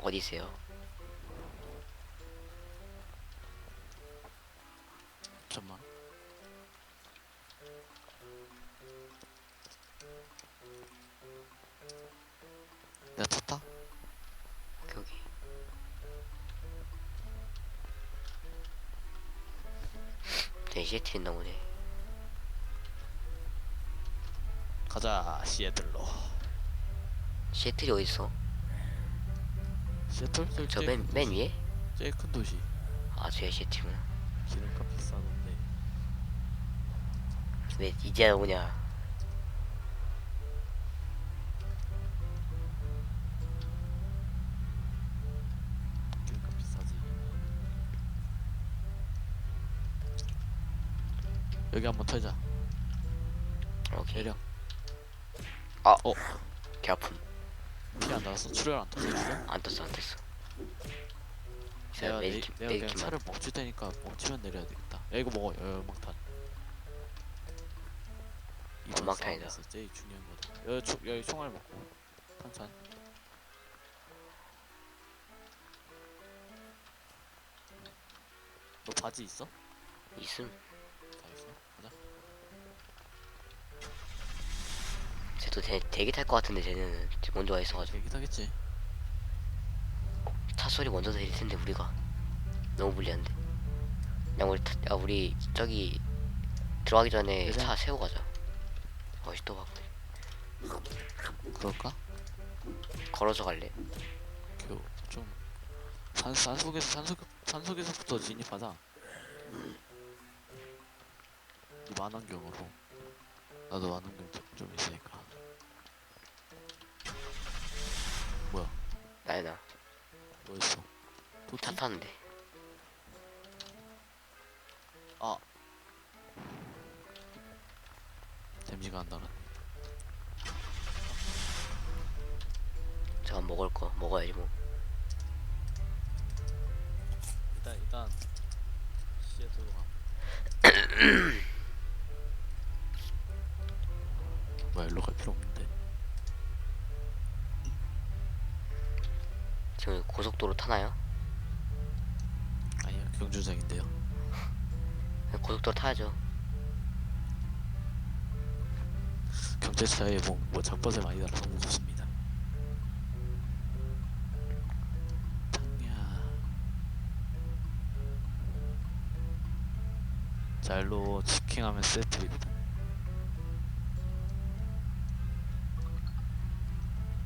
어디세요? 잠깐만. 내가 탔다? 여기. 네, 시애틀 있나 보네. 가자, 시애틀로. 시애틀이 어딨어? 시애틀? 저 맨 위에? 제일 큰 도시. 아, 저기 시애틀이구나. 기름값 비싸던데. 왜 이제 오냐? 기름값 비싸지. 여기 한번 털자. 오케이. 내려. 아, 어? 개 아픔. 피 안 나왔어? 출혈 안 터졌어? 안 떴어, 안 떴어. 내가 메디킷, 내가 그냥 메디킷만. 차를 멈출 테니까 멈추면 내려야 되겠다. 야 이거 먹어. 연막탄. 이번 연막탄이다. 싸움에서 제일 중요한 거다. 여기 총알 먹고 탄산. 너 바지 있어? 있음. 다 있어? 가자. 쟤도 대기 탈 것 같은데 쟤는 먼저 와 있어가지고 얘기 하겠지. 차 소리 먼저 들릴 텐데 우리가 너무 불리한데. 그냥 우리 저기 들어가기 전에 내려. 차 세우고 가자. 어이 또 봐. 그럴까? 걸어서 갈래. 좀 산속에서부터 진입하자. 이 만원경으로. 나도 만원경 좀 있으니까. 뭐야? 나연아, 뭐였어? 도티? 차 타는데. 아 댐지가 안 달았네. 잠깐 먹을 거 먹어야지 뭐. 일단 시애틀로 가. 뭐야 일로 갈 필요 없는데. 지금 고속도로 타나요? 아니요 경주장인데요. 고속도로 타야죠. 경찰차에 뭐 잡버스 많이 달아서 무섭습니다. 탕야. 자 일로 치킨하면 세트거든.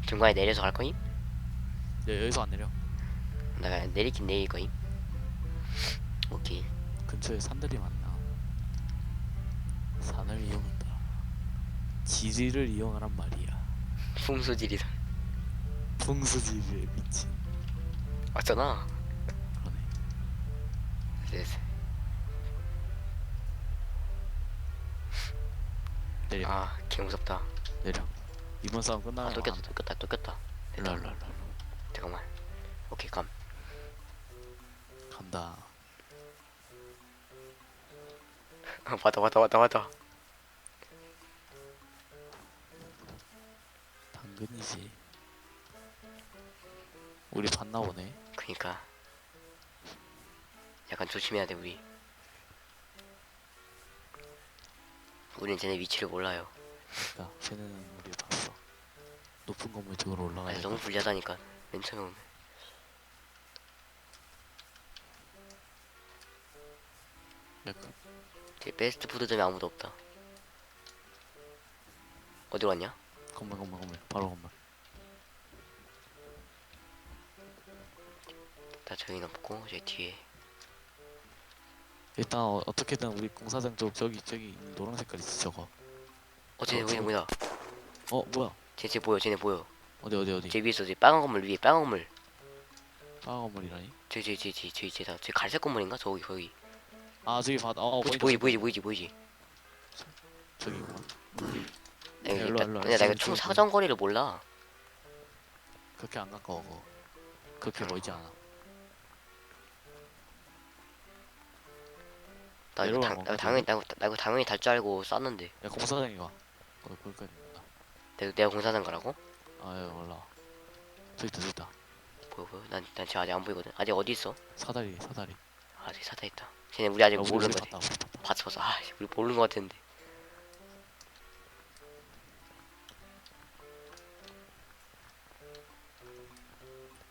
중간에 내려서 갈 거임? 여기서 안 내려. 나 내리긴 내릴 거임. 오케이. 근처에 산들이 많나. 산을 이용한다. 지리를 이용하란 말이야. 풍수지리산 풍수지리에 미친. 맞잖아. 그러네. 됐어. 내려. 아, 개 무섭다. 내려. 이번 싸움 아, 끝나면 또 꼈다, 또 꼈다, 또 꼈다. 일로 일로 일로 잠깐만. 오케이, 감. 간다. 왔다. 당근이지. 우리 봤나 보네. 그니까. 약간 조심해야 돼, 우리. 우린 쟤네 위치를 몰라요. 그러니까 쟤는 우리 봤어. 높은 건물 쪽으로 올라가야 아니, 돼. 너무 불리하다니까. 맨 처음에 오면. 약간 쟤 베스트 푸드점에 아무도 없다. 어디로 갔냐? 건물 바로 건물. 나 저기 넘고, 저 뒤에. 일단 어떻게든 우리 공사장 쪽 저기 있는 노란 색깔 있지 저거. 쟤네 뭐야? 뭐야? 쟤 보여, 쟤네 보여. 어디? 쟤 위에 있어, 쟤 빨간 건물 위에, 빨간 건물. 빨간 건물이라니? 쟤 갈색 건물인가? 거기. 아 저기 봐. 보이지. 저기구만. 근데 일로 와. 나 이거 총 사정거리를 몰라. 그렇게 안 가까워 그거. 그렇게 멀지 않아. 나 이거 내려와, 나 이거 당연히 달 줄 알고 쐈는데. 야 공사장에 가. 거기까지 간다. 내가 공사장 가라고? 아 여기 올라. 저기 있다. 보여. 난 지금 아직 안 보이거든. 아직 어디 있어? 사다리 사다리. 아직 사다 있다. 쟤네 우리 아직 야, 우리 모르는 우리 거지. 봤다 우리 봤다. 봤어. 아, 우리 모르는 거 같은데.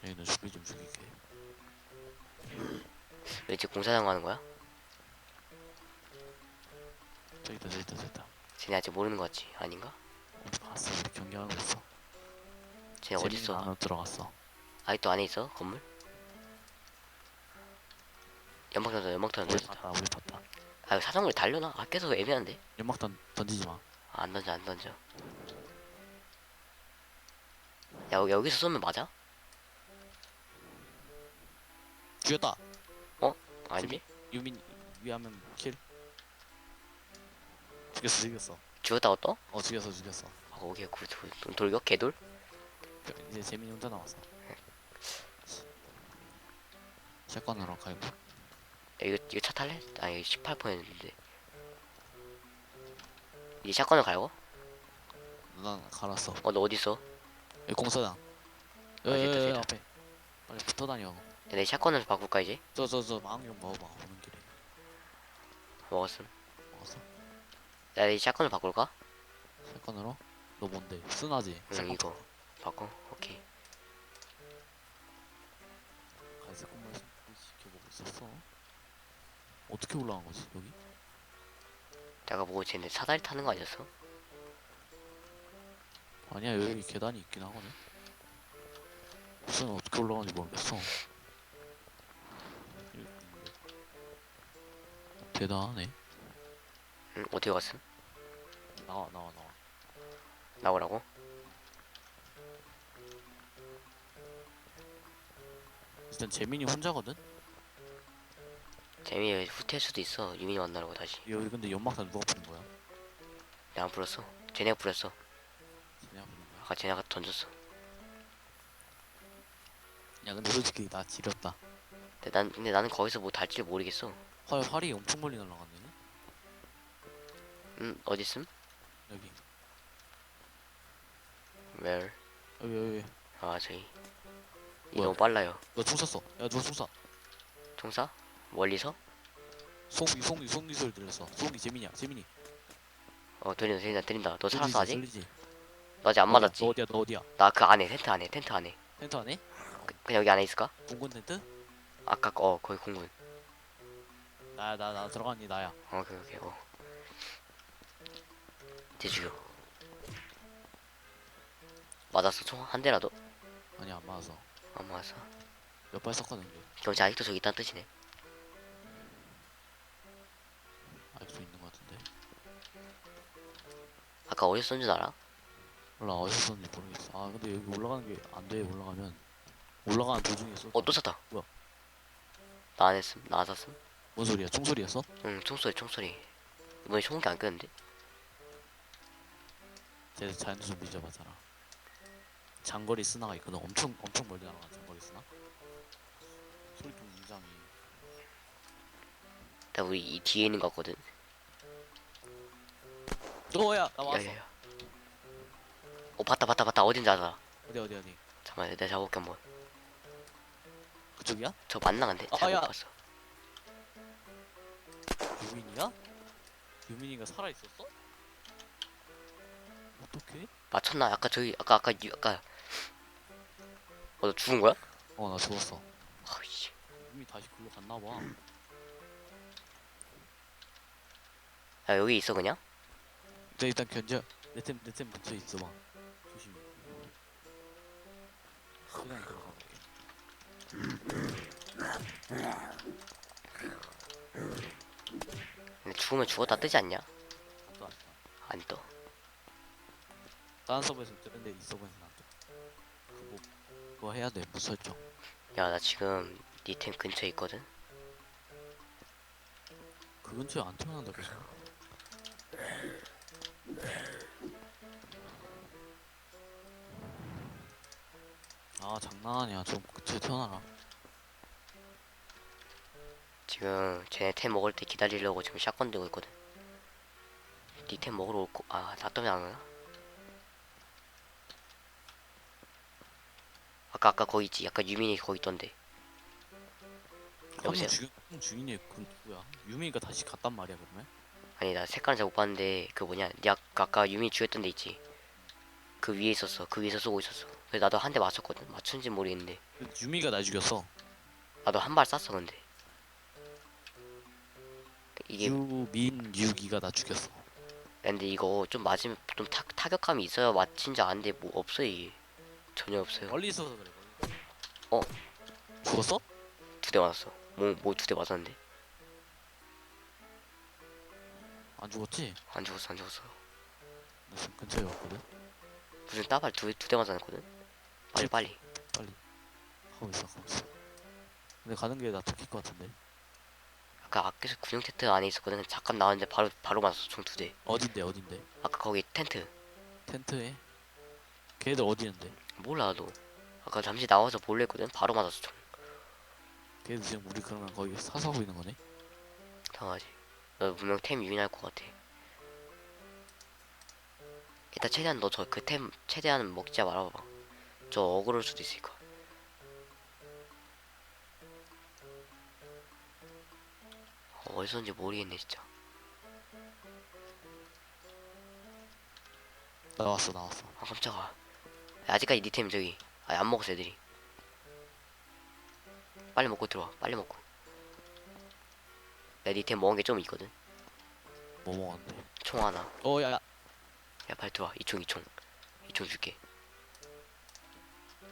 얘는 죽이 좀 죽이게. 왜 지금 공사장 가는 거야? 저기 있다 저기 있다 저기 있다. 쟤네 아직 모르는 거 같지? 아닌가? 우리 봤어. 우리 경기하고 있어. 쟤네 어디 재민이가 있어? 안으로 들어갔어. 아직도 안에 있어? 건물? 연막탄 우리 던졌다. 봤다 우리 봤다. 아, 이거 사정거리 달려나? 아, 계속 애매한데? 연막탄 던지지 마. 아, 안 던져. 야, 여기서 쏘면 맞아? 죽였다. 아니지? 유민 위하면 킬. 죽였어. 죽었다고 또? 죽였어. 아, 오케이, 돌격? 개돌? 이제 재민이 혼자 남았어. 샷건으로 갈고. 야, 이거 차 탈래? 아, 이거 18%였는데. 이제 샷건을 갈고? 난 갈았어. 너 어디 있어? 여기 공사장. 저기다. 앞에. 빨리 붙어 다녀. 야, 내 샷건을 바꿀까 이제? 저 망용 먹어봐. 오는 길에. 먹었음. 먹었어? 야, 내 샷건을 바꿀까? 샷건으로? 너 뭔데? 쓰나지? 응, 이거 바꿔. 오케이. 갈색 건물 지켜보고 있었어. 어떻게 올라간 거지 여기? 내가 보고 쟤네 사다리 타는 거 아니었어? 아니야 여기 계단이 있긴 하거든. 무슨 어떻게 올라가는지 모르겠어. 대단하네. 응, 어떻게 갔음? 나와. 나오라고? 일단 재민이 혼자거든? 재민이 후퇴할 수도 있어. 유민이 만나라고 다시. 여기 근데 연막탄 누가 뿌린 거야? 내가 안 불었어. 쟤네가 불었어. 그냥 뿌린 거야? 아까 쟤네가 던졌어. 야 근데 솔직히 나 지렸다. 근데 나는 거기서 뭐 달지를 모르겠어. 활이 엄청 멀리 날아갔네. 응, 어딨음? 여기 Where? 여기 아, 저기. 이 뭐야? 너무 빨라요. 너 총 쐈어. 야 누가 총 쏴? 총사? 멀리서? 송이 소리 들렸어. 송이 재민이. 들린다. 너 살았어 아직? 들리지? 너 아직 안 맞았지? 너 어디야? 나 그 안에, 텐트 안에. 텐트 안에? 그냥 여기 안에 있을까? 공군 텐트? 아까 거기 공군. 나 들어갔니 나야. 오케이. 쟤 죽여. 맞았어, 총 한 대라도? 아니 안 맞아서 안 맞았어. 몇 발 썼거든. 그럼 쟤 아직도 저기 있다는 뜻이네. 아직도 있는 거 같은데. 아까 어디서 쏜 줄 알아? 몰라 어디서 썼는지 모르겠어. 아 근데 여기 올라가는 게 안 돼. 올라가는 도중에 쏘. 또 쐈다. 뭐야? 나 안 했음. 나 안 쐈음. 뭔 소리야? 총소리였어? 응, 총소리. 이번에 총기 안 끄는데? 쟤 자연수 좀 믿어봤잖아. 장거리 스나가 있거든. 엄청 멀리 날아간 장거리 스나. 소리 좀 굉장히. 나 우리 이 뒤에 있는 거 같거든. 너야 나 왔어. 야야야. 봤다. 어딘지 알아. 어디? 잠깐만, 내가 잡아볼게 한번. 그쪽이야? 저 만나 근데 아, 잘못 야. 봤어. 유민이야? 유민이가 살아 있었어? 어떡해? 맞췄나? 아까 너 죽은 거야? 나 죽었어. 아이씨. 유민이 다시 글로 갔나 봐. 야, 여기 있어 그냥? 근데 일단 견제. 내템 근처에 있어봐. 조심히. 그냥 들어가 볼게. 근데 죽으면 죽었다 뜨지 않냐? 또 안. 안 떠. 다른 서버에서 뜨는데 이 서버에서는 안 떠. 그거 해야 돼. 무설정. 야, 나 지금 니 템 근처에 있거든? 그 근처에 안 태어난다 계속. 아 장난하냐. 좀 근처에 태어나라. 지금 쟤네 템 먹을 때 기다리려고 지금 샷건 들고 있거든. 니 템 먹으러 올 거. 아, 나 때문에 안 오나? 아까 거기 있지. 아까 유민이 거기 있던데. 여보세요? 형 주인이 그건 누구야? 유미가 다시 갔단 말이야 그러면? 아니 나 색깔은 잘 못 봤는데 그 뭐냐 니 아까 유민이 죽였던 데 있지. 그 위에 있었어. 그 위에서 쏘고 있었어. 그래서 나도 한 대 맞췄거든. 맞춘지 모르겠는데 유미가 날 죽였어. 나도 한 발 쐈어. 근데 이게 유민유기가 나 죽였어. 근데 이거 좀 맞으면 좀 타격감이 있어야 맞힌 줄 아는데 뭐 없어 이게. 전혀 없어요. 멀리 있어서 그래. 어? 죽었어? 2대 맞았어. 뭐 2대 맞았는데? 안 죽었지? 안 죽었어 안 죽었어. 나 지금 근처에 왔거든. 무슨 따발 2대 맞았거든. 빨리 빨리. 빨리 하고 있어. 근데 가는 길에 나 들킬 것 같은데. 아까 아껴서 군용 텐트 안에 있었거든. 잠깐 나왔는데 바로 맞았어. 총 2대. 어딘데? 아까 거기 텐트. 텐트에? 걔네들 어디 있는데? 몰라 나도. 아까 잠시 나와서 볼래 했거든. 바로 맞았어 총. 걔네들 지금 우리 그러면 거기 사서고 있는 거네? 당하지. 너 분명 템 유인할 것 같아. 일단 최대한 너 저 그 템 최대한 먹지 말아봐. 저 억울할 수도 있으니까. 어디서인지 모르겠네 진짜. 나왔어. 아 깜짝아. 아직까지 니 템 저기. 안 먹었어 애들이. 빨리 먹고 들어와. 빨리 먹고. 내가 니 템 먹은 게 좀 있거든. 뭐 먹었는데? 총 하나. 야야. 야 빨리 들어와. 이총 줄게.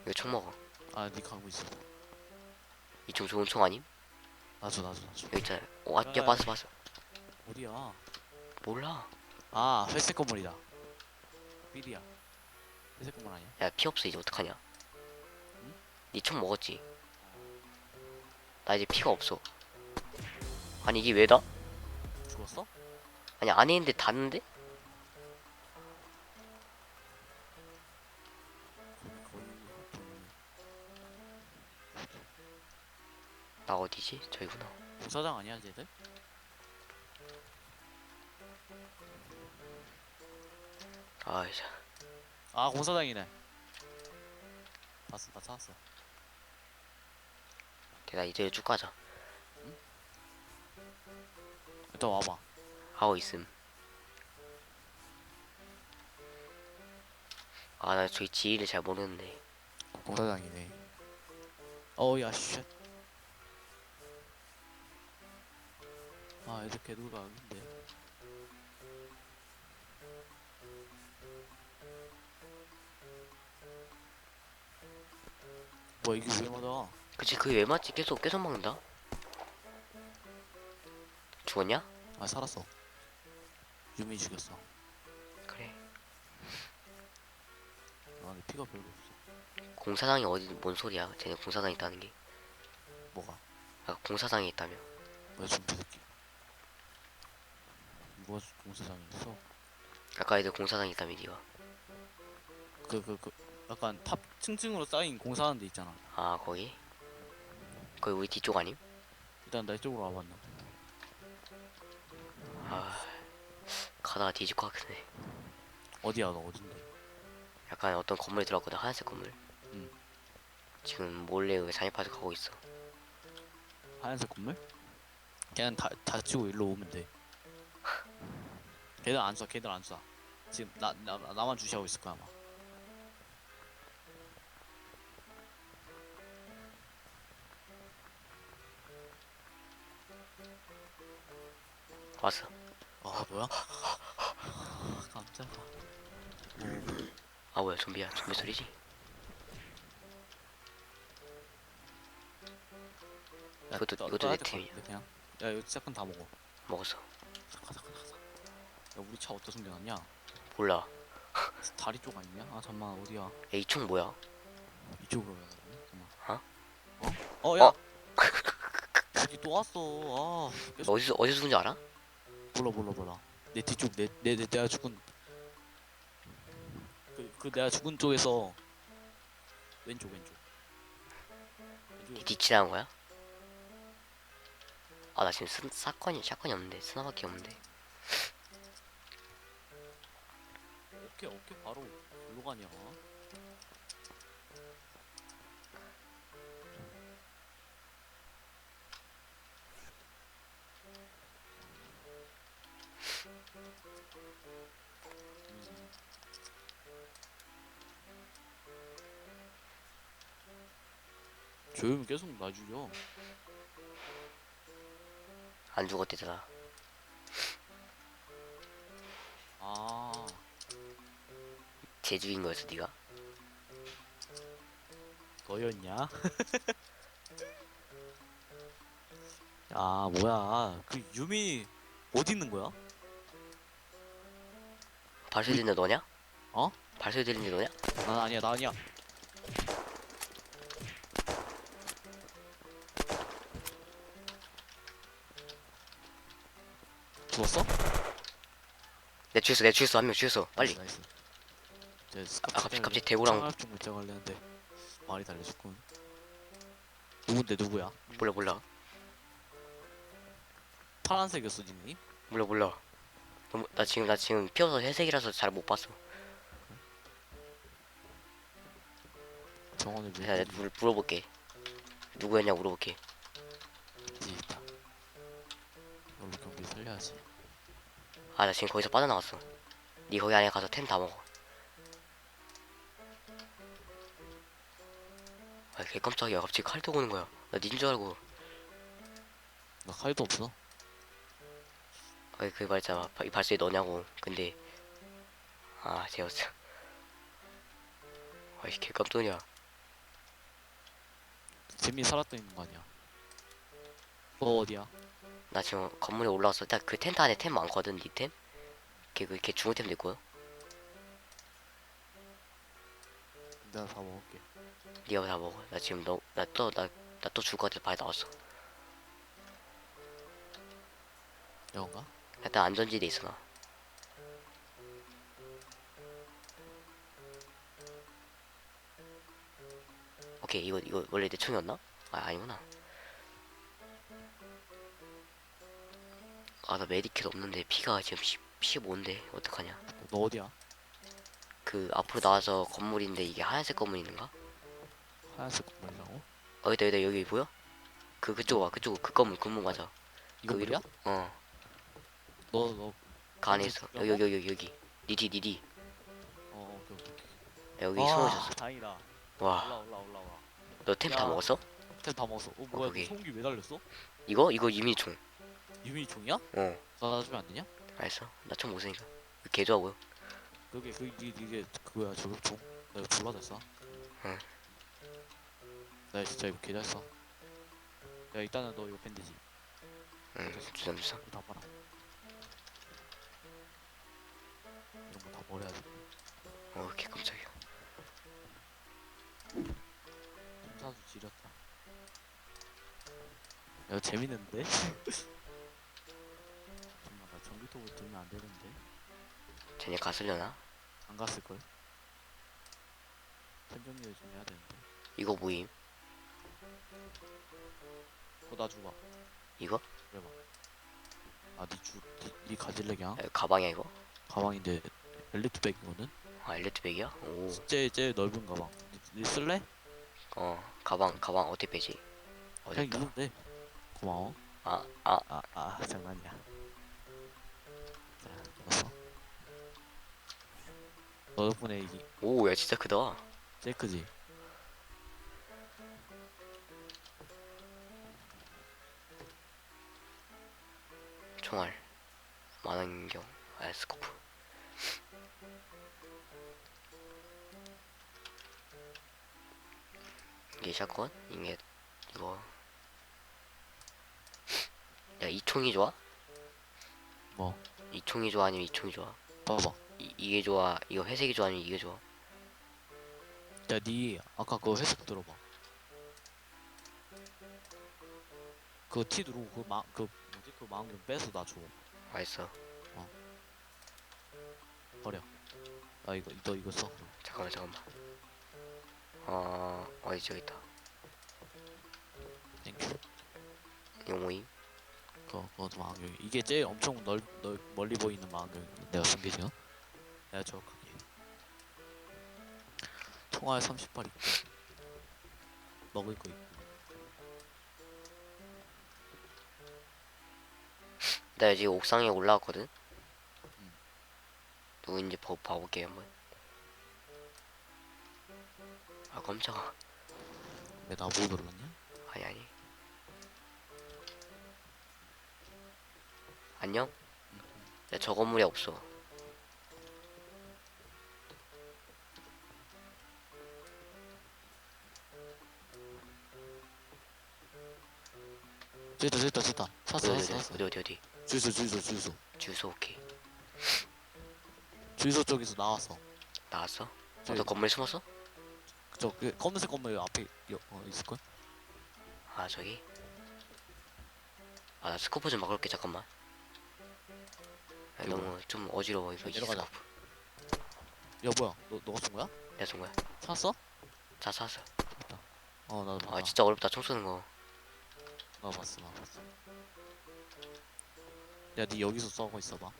이거 총 먹어. 아, 니 가고 있어. 이 총 좋은 총 아님? 놔줘. 여기 있잖아. 야 봤어. 어디야? 몰라. 아, 회색 건물이다. 삐리야. 회색 건물 아니야? 야 피 없어 이제 어떡하냐. 니 총 먹었지? 나 이제 피가 없어. 아니 이게 왜다? 죽었어? 아니 안에 있는데 닿는데? 나 어디지? 저기구나. 부사장 아니야, 쟤들? 아이씨. 아, 공사장이네. 봤어, 나 찾았어. 나 이제 쭉 가자. 일단 와봐. 하고 있음. 아 나 저기 지위를 잘 모르는데. 공사장이네. 야, 쉣. 아, 애들 개돌가 여긴데. 뭐야, 이게 왜 맞아? 그치 그게 왜 맞지? 계속 먹는다. 죽었냐? 아, 살았어. 유미 죽였어. 그래. 아, 근데 피가 별로 없어. 공사장이 어디 뭔 소리야? 쟤네 공사장 있다는 게. 뭐가? 아까 공사장에 있다며. 뭐야, 준비 새끼. 누가 공사장에 있어? 아까 애들 공사장 있다며 니가. 약간 탑 층층으로 쌓인 공사하는 데 있잖아. 아 거기? 거기 우리 뒤쪽 아님? 일단 나 이쪽으로 와봤나. 아 가다가 뒤질 것 같네. 어디야, 너 어딘데? 약간 어떤 건물에 들어갔거든. 하얀색 건물. 응. 지금 몰래 그 잔입하러 가고 있어. 하얀색 건물? 걔는 다치고 일로 오면 돼. 걔들 안 쏴. 지금 나만 주시하고 있을 거야 아마. 왔어. 아, 뭐야? 깜짝아. 아 뭐야 좀비야. 좀비 소리지? 이것도 내 팀이야. 그냥. 야, 이거 잠깐 다 먹어. 먹었어. 잠깐. 야, 우리 차 어디다 숨겨놨냐? 몰라. 다리 쪽 아니냐? 아, 잠만, 어디야? 야 이 총 뭐야? 이쪽으로 가야 되네. 잠만. 어? 야! 어? 여기 또 왔어. 아, 계속. 어디서 죽은지 알아? 몰라. 내 뒤쪽, 내가 죽은. 내가 죽은 쪽에서. 왼쪽. 니 뒤치라는 거야? 아 나 지금 샷건이 없는데 스나밖에 없는데. 어깨 바로 글로 가냐? 조용히 계속 나 죽여. 안 죽었대잖아. 아, 제주인 거였어 네가. 너였냐? 아, 뭐야. 그 유미 어디 있는 거야? 발소리 우리- 들리는 데 너냐? 어? 발소리 들리는 데 너냐? 난 아니야, 나 아니야. 죽었어? 내 죽였어 한 명 죽였어 빨리. 나이스. 갑자기 대구랑 창합충 문자 관련데 말이 달려졌군. 누군데 누구야? 몰라 파란색이었어 닉네임? 몰라. 나 지금 피어서 회색이라서 잘 못 봤어. 정원을 내가 밀지 물어볼게. 누구였냐 물어볼게. 있다. 이걸로 경기 살려야지. 아 나 지금 거기서 빠져나갔어. 니 거기 안에 가서 템 다 먹어. 아 개깜짝이야. 갑자기 칼 들고 오는 거야. 나 닌 줄 알고. 나 칼도 없어. 아이 그 말했잖아. 이 발소리 너냐고. 근데 아 제였어. 아이 개깜짝이야. 재미 살았다 있는 거 아니야? 너 어디야? 나 지금 건물에 올라왔어. 딱 그 텐트 안에 템 많거든. 니 템? 걔 중국 템도 있고요. 내가 다 먹을게. 니가 다 먹어. 나 지금 나 또 죽을 것 같아. 발에 나왔어. 이건가? 일단 안전지대에 있어 나. 오케이 이거 원래 내 총이었나? 아 아니구나. 아 나 메디킷 없는데 피가 지금 15인데 어떡하냐. 너 어디야? 그 앞으로 나와서 건물인데 이게 하얀색 건물 있는가? 하얀색 건물이라고? 여기다 여기 보여? 그쪽 와 그쪽 그 건물 맞아. 이거 그 물이야? 어. 너 그 안에 있어. 여기 니디. 오케이 오케이. 여기 숨어 있었어. 다행이다. 와 올라. 너 템 다 야. 먹었어? 템다 먹었어. 뭐야? 오케이. 너 소음기 왜 달렸어? 이거 유미총. 유미 총이야? 어 나 주면 안 되냐? 알았어. 나 총 못 쓰니까. 개 좋아 보여. 그게 이게 그거야 저격총. 나 이거 졸라 잘 쏴. 응. 나 진짜 이거 개 잘 쏴. 야 일단은 너 이거 밴드지. 응 주섬. 이거 다 봐라. 이런 거 다 버려야 돼. 개 깜짝이야. 총사수 지렸다. 야 재밌는데? 잠깐만 나 전기톱을 들면 안 되는데. 쟤네 갔으려나? 안 갔을 걸. 선정리를 좀 해야 되는데. 이거 뭐임? 나 줘봐. 이거? 그래봐. 니 가질래냐? 가방이야 이거? 가방인데 엘리트백이거든? 아 엘리트백이야? 오. 제일 넓은 가방. 니 쓸래? 가방 어떻게 빼지? 그냥 어딨다. 입으면 돼. 고마워. 장난이야. 자, 입었어. 너 덕분에 이 오 야 진짜 크다. 제일 크지? 총알 만원경 스코프. 이게 샷건? 이거 야 이 총이 좋아? 뭐? 이 총이 좋아 아니면 이 총이 좋아? 봐봐. 이게 좋아? 이거 회색이 좋아 아니면 이게 좋아? 야, 니 아까 그거 회색 들어봐. 그거 T 누르고 그 뭐지? 그 망경 빼서 나 줘. 알았어. 버려. 나 이거 너 이거 써. 잠깐만. 어디 저기 있다. 땡큐. 이거 뭐임? 그거 망경. 이게 제일 엄청 멀리 보이는 망경. 내가 쓴 게 지금. 내가 정확하게. 총알 30발 있고. 먹을 거 있고. 나 지금 옥상에 올라왔거든? 누구인지 봐볼게 한번. 아 깜짝아. 왜 나 보고 눌렀냐? 아니 아니. 안녕? 야, 저 건물에 없어. 저기 있다. 샀어. 어디. 주유소. 주소 오케이. 주유소 쪽에서 나왔어. 나왔어? 저기 너 건물 숨었어? 그 검은색 건물 앞에 있을걸? 아 저기? 아 나 스코프 좀 바꿀게 잠깐만. 야, 그리고 너무 좀 어지러워 이거 이 내려가자. 스코프. 야 뭐야? 너가 쏜 거야? 내가 쏜 거야. 샀어? 자 샀어. 나도 아 봤다. 진짜 어렵다 총 쏘는 거. 나 봤어. 야, 니 여기서 쏘고 있어봐.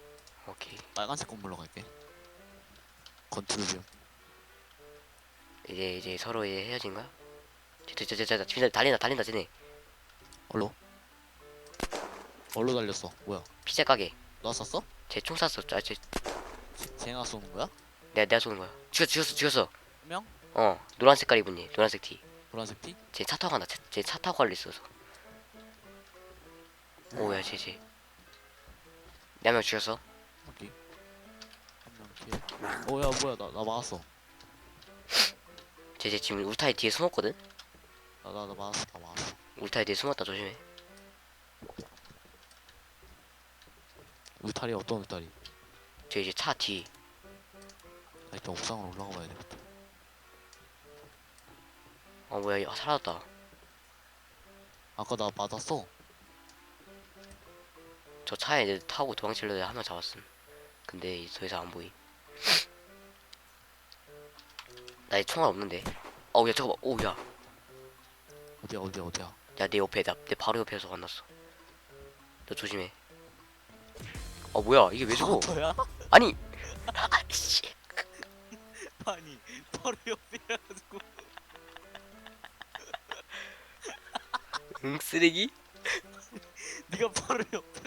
오케이. 빨간색 건물로 갈게. 건투뷰. 이제 서로 이제 헤어진 거야? 저 달린다 쟤네. 얼로 달렸어. 뭐야? 피자 가게. 너 쐈어? 쟤 총 쐈어. 아쟤 쟤가 쏘는 거야? 내가 쏘는 거야. 죽였어. 한 명? 어 노란 색깔 입은니 노란색 티. 노란색 티? 쟤 차 타고 간다. 쟤 차 타고 갈려 있어서. 오야 쟤. 네 명 죽였어. 여기. 한 명 킬. 뭐야? 나 막았어. 쟤 지금 울타리 뒤에 숨었거든. 나 막았어. 울타리 뒤에 숨었다 조심해. 울타리 어떤 울타리? 쟤 이제 차 뒤. 나 일단 옥상으로 올라가 봐야 되겠다. 어 뭐야 야, 사라졌다. 아까 나 맞았어. 저 차에 애들 타고 도망치려다 한 명 잡았음. 근데 이제 더 이상 안 보이. 나에 총알 없는데. 어야 잠깐만. 오야. 어디야? 야 내 옆에 내 바로 옆에서 만났어. 너 조심해. 어 뭐야 이게 왜 죽어? 뭐야? 아니. 아씨. 아니 바로 옆이라가지고. 응 쓰레기? 네가 바로 옆에.